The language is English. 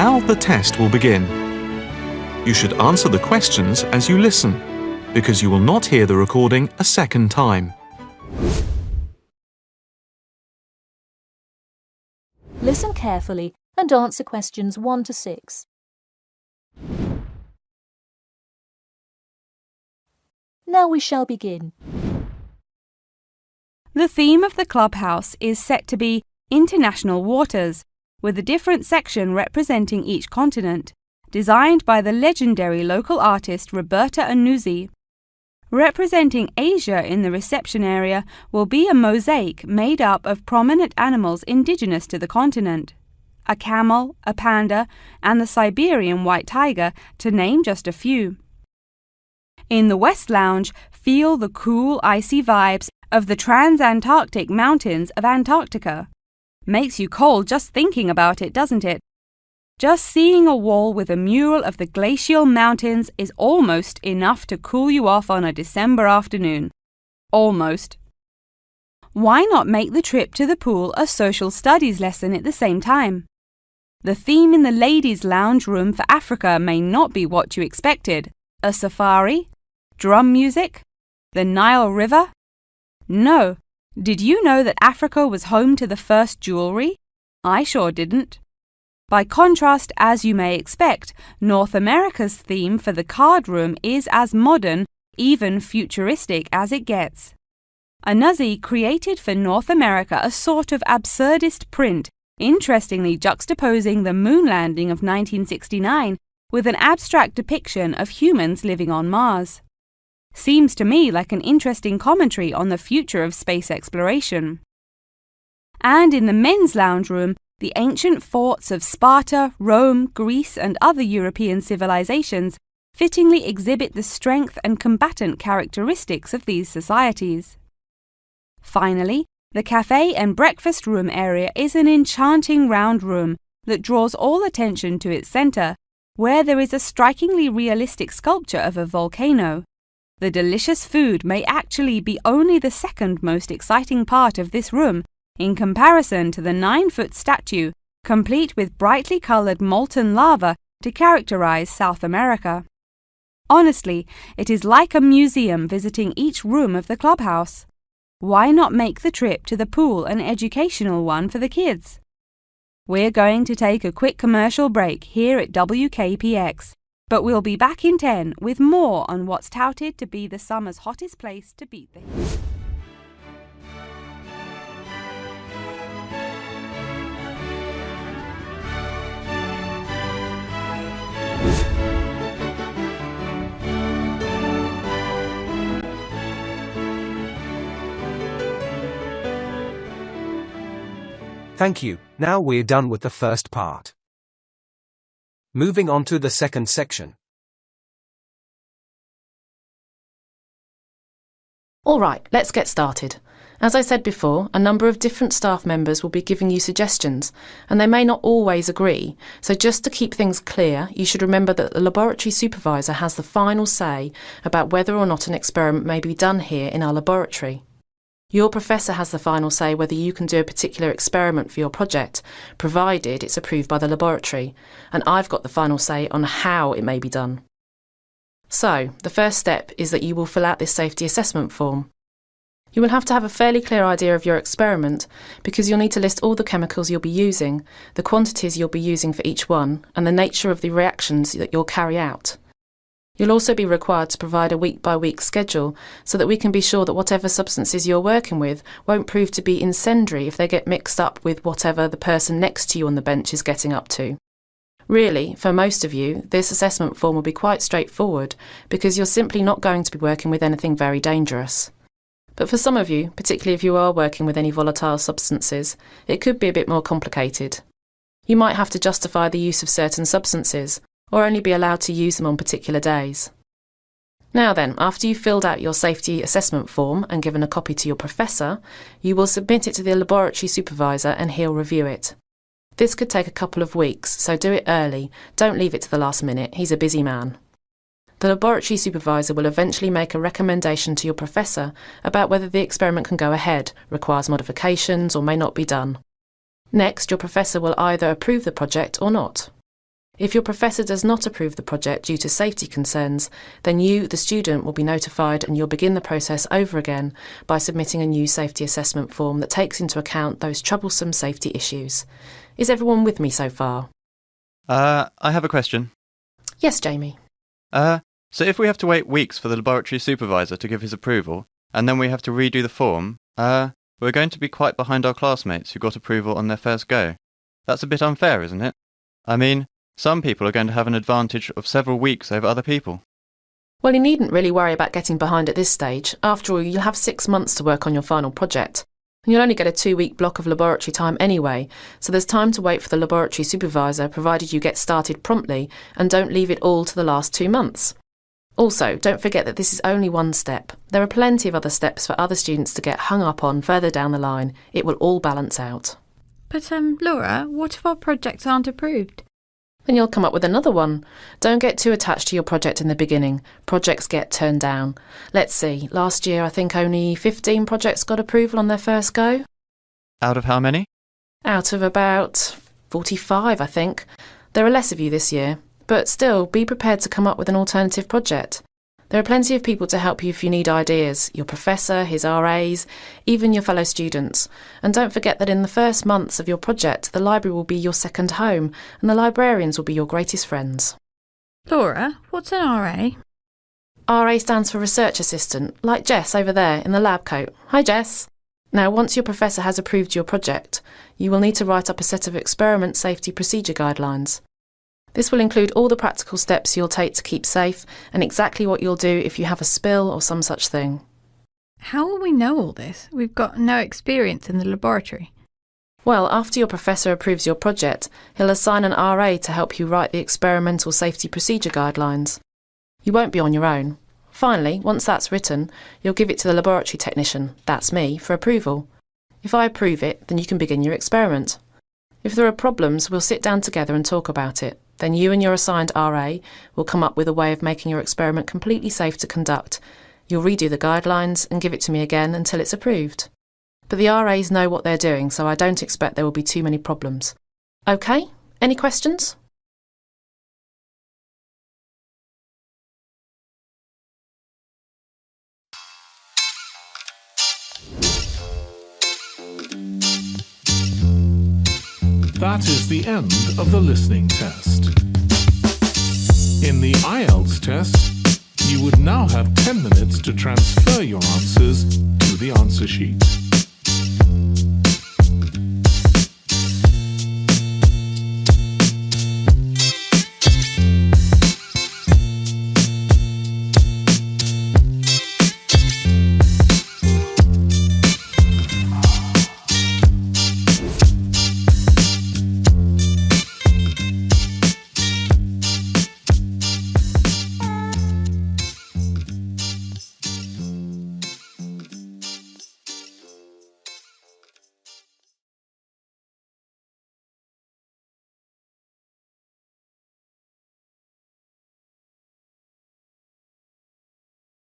Now the test will begin. You should answer the questions as you listen, because you will not hear the recording a second time. Listen carefully and answer questions 1 to 6. Now we shall begin. The theme of the clubhouse is set to be International Waters, with a different section representing each continent, designed by the legendary local artist Roberta Annuzzi. Representing Asia in the reception area will be a mosaic made up of prominent animals indigenous to the continent. A camel, a panda, and the Siberian white tiger, to name just a few. In the West Lounge, feel the cool, icy vibes of the Transantarctic Mountains of Antarctica. Makes you cold just thinking about it, doesn't it? Just seeing a wall with a mural of the glacial mountains is almost enough to cool you off on a December afternoon. Almost. Why not make the trip to the pool a social studies lesson at the same time? The theme in the ladies' lounge room for Africa may not be what you expected. A safari? Drum music? The Nile River? No. Did you know that Africa was home to the first jewellery? I sure didn't. By contrast, as you may expect, North America's theme for the card room is as modern, even futuristic as it gets. Annuzzi created for North America a sort of absurdist print, interestingly juxtaposing the moon landing of 1969 with an abstract depiction of humans living on Mars. Seems to me like an interesting commentary on the future of space exploration. And in the men's lounge room, the ancient forts of Sparta, Rome, Greece, and other European civilizations fittingly exhibit the strength and combatant characteristics of these societies. Finally, the cafe and breakfast room area is an enchanting round room that draws all attention to its center, where there is a strikingly realistic sculpture of a volcano. The delicious food may actually be only the second most exciting part of this room, in comparison to the 9-foot statue, complete with brightly coloured molten lava to characterize South America. Honestly, it is like a museum visiting each room of the clubhouse. Why not make the trip to the pool an educational one for the kids? We're going to take a quick commercial break here at WKPX, but we'll be back in 10 with more on what's touted to be the summer's hottest place to beat the heat. Thank you. Now we're done with the first part. Moving on to the second section. Alright, let's get started. As I said before, a number of different staff members will be giving you suggestions, and they may not always agree, so just to keep things clear, you should remember that the laboratory supervisor has the final say about whether or not an experiment may be done here in our laboratory. Your professor has the final say whether you can do a particular experiment for your project, provided it's approved by the laboratory, and I've got the final say on how it may be done. So, the first step is that you will fill out this safety assessment form. You will have to have a fairly clear idea of your experiment, because you'll need to list all the chemicals you'll be using, the quantities you'll be using for each one, and the nature of the reactions that you'll carry out. You'll also be required to provide a week-by-week schedule so that we can be sure that whatever substances you're working with won't prove to be incendiary if they get mixed up with whatever the person next to you on the bench is getting up to. Really, for most of you, this assessment form will be quite straightforward because you're simply not going to be working with anything very dangerous. But for some of you, particularly if you are working with any volatile substances, it could be a bit more complicated. You might have to justify the use of certain substances, or only be allowed to use them on particular days. Now then, after you've filled out your safety assessment form and given a copy to your professor, you will submit it to the laboratory supervisor and he'll review it. This could take a couple of weeks, so do it early. Don't leave it to the last minute. He's a busy man. The laboratory supervisor will eventually make a recommendation to your professor about whether the experiment can go ahead, requires modifications, or may not be done. Next, your professor will either approve the project or not. If your professor does not approve the project due to safety concerns, then you, the student, will be notified and you'll begin the process over again by submitting a new safety assessment form that takes into account those troublesome safety issues. Is everyone with me so far? I have a question. Yes, Jamie. So if we have to wait weeks for the laboratory supervisor to give his approval, and then we have to redo the form, we're going to be quite behind our classmates who got approval on their first go. That's a bit unfair, isn't it? I mean, some people are going to have an advantage of several weeks over other people. Well, you needn't really worry about getting behind at this stage. After all, you'll have 6 months to work on your final project. And you'll only get a 2-week block of laboratory time anyway, so there's time to wait for the laboratory supervisor, provided you get started promptly and don't leave it all to the last 2 months. Also, don't forget that this is only one step. There are plenty of other steps for other students to get hung up on further down the line. It will all balance out. But, Laura, what if our projects aren't approved? Then you'll come up with another one. Don't get too attached to your project in the beginning. Projects get turned down. Let's see, last year I think only 15 projects got approval on their first go. Out of how many? Out of about 45, I think. There are less of you this year, but still, be prepared to come up with an alternative project. There are plenty of people to help you if you need ideas, your professor, his RAs, even your fellow students. And don't forget that in the first months of your project, the library will be your second home, and the librarians will be your greatest friends. Laura, what's an RA? RA stands for Research Assistant, like Jess over there in the lab coat. Hi, Jess. Now, once your professor has approved your project, you will need to write up a set of experiment safety procedure guidelines. This will include all the practical steps you'll take to keep safe and exactly what you'll do if you have a spill or some such thing. How will we know all this? We've got no experience in the laboratory. Well, after your professor approves your project, he'll assign an RA to help you write the experimental safety procedure guidelines. You won't be on your own. Finally, once that's written, you'll give it to the laboratory technician, that's me, for approval. If I approve it, then you can begin your experiment. If there are problems, we'll sit down together and talk about it. Then you and your assigned RA will come up with a way of making your experiment completely safe to conduct. You'll redo the guidelines and give it to me again until it's approved. But the RAs know what they're doing, so I don't expect there will be too many problems. OK? Any questions? That is the end of the listening test. In the IELTS test, you would now have 10 minutes to transfer your answers to the answer sheet.